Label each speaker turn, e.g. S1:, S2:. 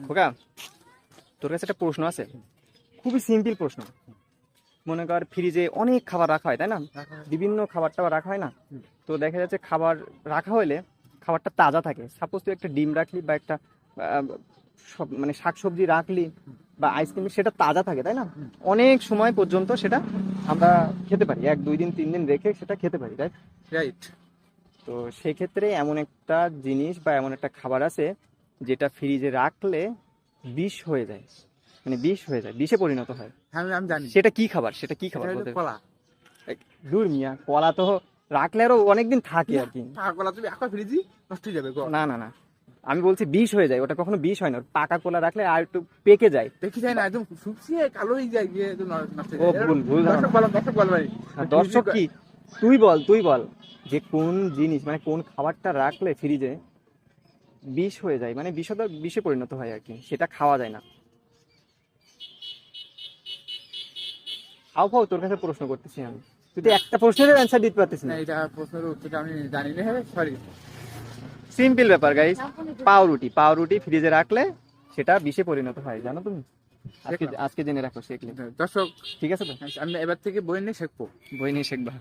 S1: খোকা, তোর কাছে একটা প্রশ্ন আছে, খুবই সিম্পল প্রশ্ন। মনে কর ফ্রিজে অনেক খাবার রাখা হয়, তাই না? বিভিন্ন খাবার টাবার রাখা হয় না? তো দেখা যাচ্ছে খাবার রাখা হলে খাবারটা তাজা থাকে। সাপোজ তুই একটা ডিম রাখলি বা একটা সব মানে শাকসবজি রাখলি বা আইসক্রিম, সেটা তাজা থাকে, তাই না? অনেক সময় পর্যন্ত সেটা আমরা খেতে পারি, 1 2 দিন 3 দিন রেখে সেটা খেতে পারি, তাই?
S2: রাইট।
S1: তো সেক্ষেত্রে এমন একটা জিনিস বা এমন একটা খাবার আছে যেটা ফ্রিজে রাখলে বিষ হয়ে যায়, মানে বিষ হয়ে যায়, বিষে পরিণত হয়।
S2: আমি জানি।
S1: সেটা কি খাবার? সেটা কি খাবার
S2: এটা হলো
S1: বলতে?
S2: কলা।
S1: দূর মিয়া, কলা তো রাখলে আরো অনেকদিন থাকে আর কি।
S2: কলা তুমি এখন ফ্রিজে নষ্ট হয়ে যাবে।
S1: না না না, আমি বলছি বিষ হয়ে যায়, ওটা কখনো বিষ হয় না। পাকা কলা রাখলে আর একটু পেকে যায়।
S2: দেখি যায় না, একদম শুকিয়ে কালো হয়ে যায়, গিয়ে একদম নষ্ট হয়ে
S1: ও
S2: যায়।
S1: ভুল ভুল ধারণা।
S2: দর্শক বল ভাই।
S1: দর্শক কি, তুই বল যে কোন জিনিস মানে কোন খাবারটা রাখলে ফ্রিজে বিষ হয়ে যায়, মানে বিষে পরিণত হয় আর কি, সেটা খাওয়া যায় না। ফাও তোর কাছে প্রশ্ন করতেছি আমি, তুই তো একটা প্রশ্নের অ্যান্সার দিতে পারতিস
S2: না,
S1: না।
S2: এটা প্রশ্নের উত্তরটা আমি জানি না, হবে সরি।
S1: সিম্পল ব্যাপার গাইস, পাউরুটি ফ্রিজে রাখলে সেটা বিষে পরিণত হয়, জানো তুমি? আজকে জেনে রাখো, শিখলে।
S2: দর্শক,
S1: ঠিক আছে তো?
S2: আমি এবার থেকে বই নিয়ে শিখবো।
S1: বই নিয়ে শিখবা।